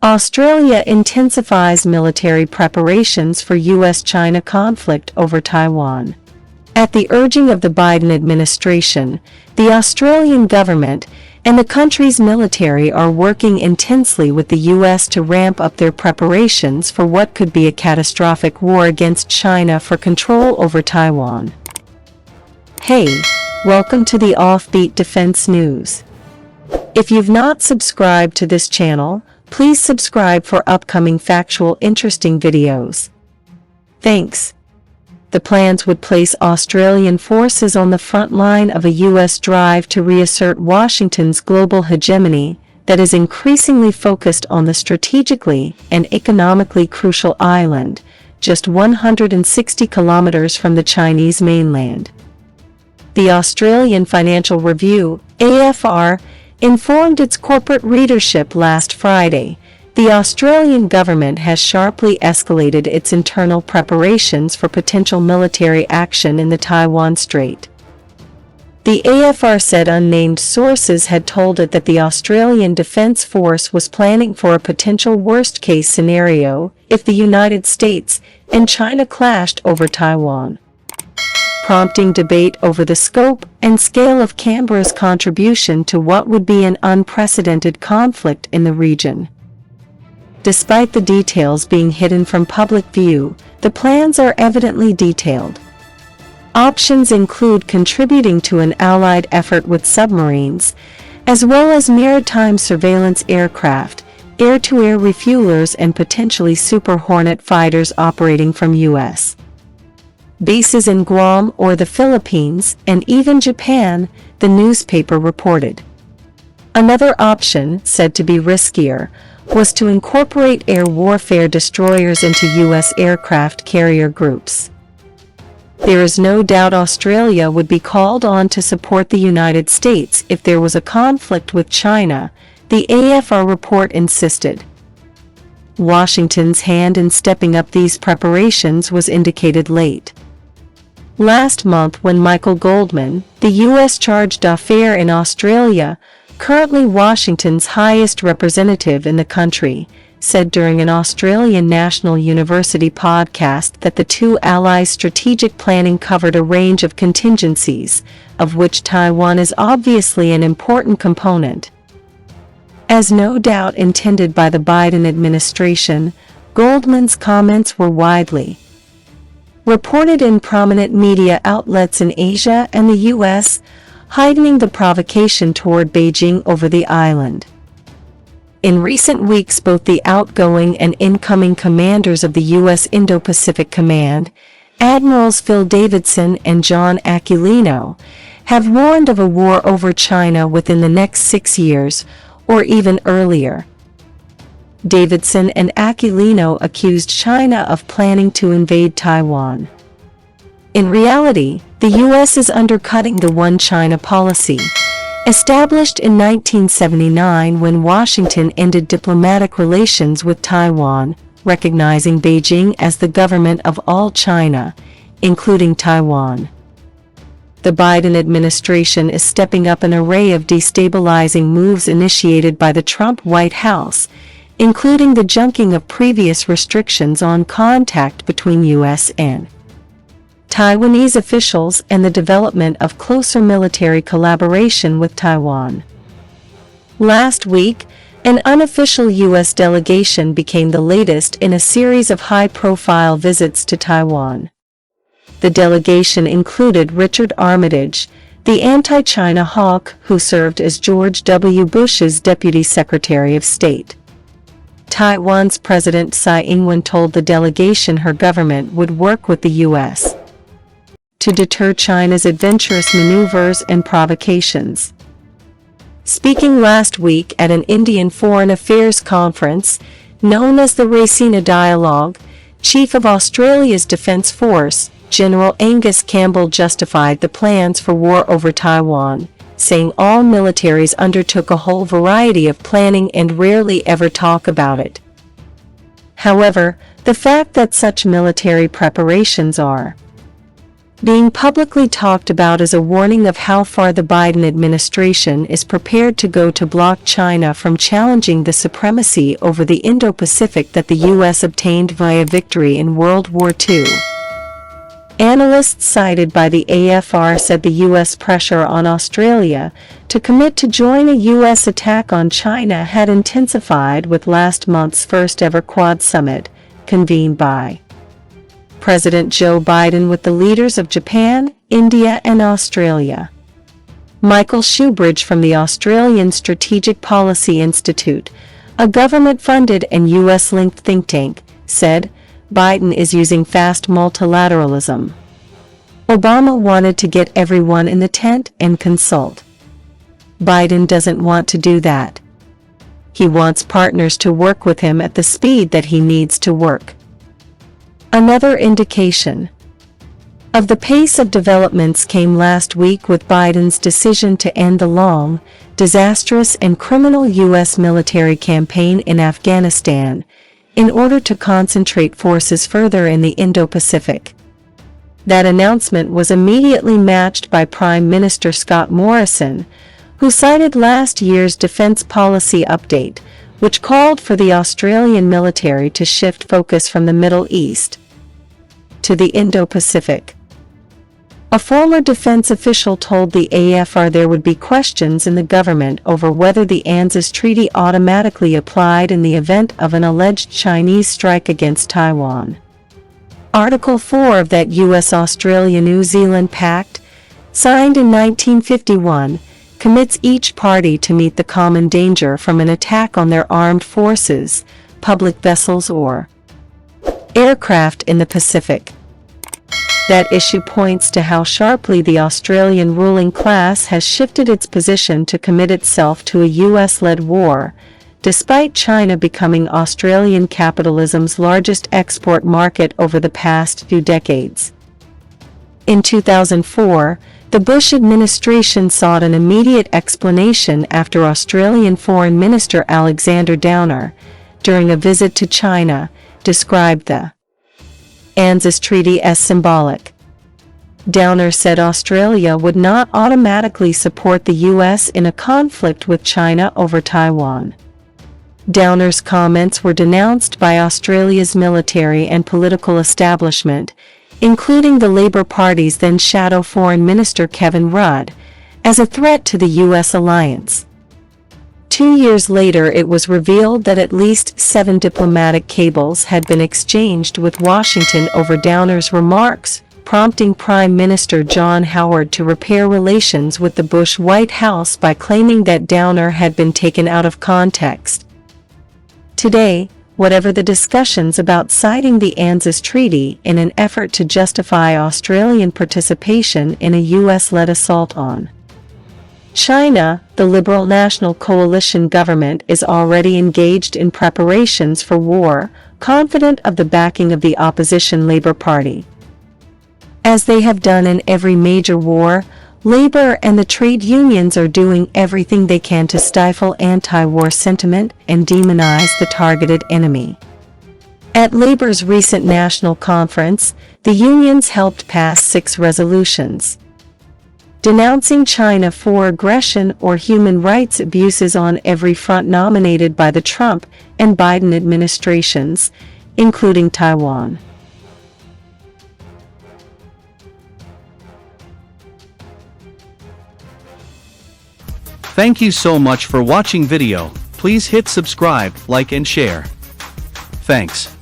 Australia intensifies military preparations for U.S.-China conflict over Taiwan. At the urging of the Biden administration, the Australian government and the country's military are working intensely with the U.S. to ramp up their preparations for what could be a catastrophic war against China for control over Taiwan. Hey, welcome to the Offbeat Defense News. If you've not subscribed to this channel, please subscribe for upcoming factual interesting videos. Thanks. The plans would place Australian forces on the front line of a U.S. drive to reassert Washington's global hegemony that is increasingly focused on the strategically and economically crucial island, just 160 kilometers from the Chinese mainland. The Australian Financial Review, AFR, informed its corporate readership last Friday. The Australian government has sharply escalated its internal preparations for potential military action in the Taiwan Strait. The AFR said unnamed sources had told it that the Australian Defence Force was planning for a potential worst-case scenario if the United States and China clashed over Taiwan, prompting debate over the scope and scale of Canberra's contribution to what would be an unprecedented conflict in the region. Despite the details being hidden from public view, the plans are evidently detailed. Options include contributing to an allied effort with submarines, as well as maritime surveillance aircraft, air-to-air refuelers and potentially Super Hornet fighters operating from U.S. bases in Guam or the Philippines, and even Japan, the newspaper reported. Another option, said to be riskier, was to incorporate air warfare destroyers into U.S. aircraft carrier groups. There is no doubt Australia would be called on to support the United States if there was a conflict with China, the AFR report insisted. Washington's hand in stepping up these preparations was indicated late last month when Michael Goldman, the U.S. charge d'affaires in Australia, currently Washington's highest representative in the country, said during an Australian National University podcast that the two allies' strategic planning covered a range of contingencies, of which Taiwan is obviously an important component. As no doubt intended by the Biden administration, Goldman's comments were widely reported in prominent media outlets in Asia and the U.S., heightening the provocation toward Beijing over the island. In recent weeks, both the outgoing and incoming commanders of the U.S. Indo-Pacific Command, Admirals Phil Davidson and John Aquilino, have warned of a war over China within the next 6 years, or even earlier. Davidson and Aquilino accused China of planning to invade Taiwan. In reality, the U.S. is undercutting the One China policy, established in 1979 when Washington ended diplomatic relations with Taiwan, recognizing Beijing as the government of all China, including Taiwan. The Biden administration is stepping up an array of destabilizing moves initiated by the Trump White House, including the junking of previous restrictions on contact between U.S. and Taiwanese officials and the development of closer military collaboration with Taiwan. Last week, an unofficial U.S. delegation became the latest in a series of high-profile visits to Taiwan. The delegation included Richard Armitage, the anti-China hawk who served as George W. Bush's Deputy Secretary of State. Taiwan's President Tsai Ing-wen told the delegation her government would work with the U.S. to deter China's adventurous maneuvers and provocations. Speaking last week at an Indian Foreign Affairs conference, known as the Raisina Dialogue, Chief of Australia's Defence Force, General Angus Campbell justified the plans for war over Taiwan, saying all militaries undertook a whole variety of planning and rarely ever talk about it. However, the fact that such military preparations are being publicly talked about as a warning of how far the Biden administration is prepared to go to block China from challenging the supremacy over the Indo-Pacific that the U.S. obtained via victory in World War II. Analysts cited by the AFR said the U.S. pressure on Australia to commit to join a U.S. attack on China had intensified with last month's first-ever Quad summit, convened by President Joe Biden with the leaders of Japan, India, and Australia. Michael Shoebridge from the Australian Strategic Policy Institute, a government-funded and U.S.-linked think tank, said, Biden is using fast multilateralism. Obama wanted to get everyone in the tent and consult. Biden doesn't want to do that. He wants partners to work with him at the speed that he needs to work. Another indication of the pace of developments came last week with Biden's decision to end the long, disastrous and criminal U.S. military campaign in Afghanistan in order to concentrate forces further in the Indo-Pacific. That announcement was immediately matched by Prime Minister Scott Morrison, who cited last year's defense policy update, which called for the Australian military to shift focus from the Middle East to the Indo-Pacific. A former defense official told the AFR there would be questions in the government over whether the ANZUS Treaty automatically applied in the event of an alleged Chinese strike against Taiwan. Article 4 of that U.S.-Australia-New Zealand Pact, signed in 1951, commits each party to meet the common danger from an attack on their armed forces, public vessels or aircraft in the Pacific. That issue points to how sharply the Australian ruling class has shifted its position to commit itself to a U.S.-led war, despite China becoming Australian capitalism's largest export market over the past few decades. In 2004, the Bush administration sought an immediate explanation after Australian Foreign Minister Alexander Downer, during a visit to China, described the ANZUS Treaty as symbolic. Downer said Australia would not automatically support the U.S. in a conflict with China over Taiwan. Downer's comments were denounced by Australia's military and political establishment, including the Labour Party's then shadow Foreign Minister Kevin Rudd, as a threat to the U.S. alliance. 2 years later it was revealed that at least 7 diplomatic cables had been exchanged with Washington over Downer's remarks, prompting Prime Minister John Howard to repair relations with the Bush White House by claiming that Downer had been taken out of context. Today, whatever the discussions about citing the ANZUS Treaty in an effort to justify Australian participation in a U.S.-led assault on China, the Liberal National Coalition government is already engaged in preparations for war, confident of the backing of the opposition Labour Party. As they have done in every major war, Labour and the trade unions are doing everything they can to stifle anti-war sentiment and demonize the targeted enemy. At Labour's recent national conference, the unions helped pass 6 resolutions denouncing China for aggression or human rights abuses on every front nominated by the Trump and Biden administrations, including Taiwan. Thank you so much for watching video. Please hit subscribe, like and share. Thanks.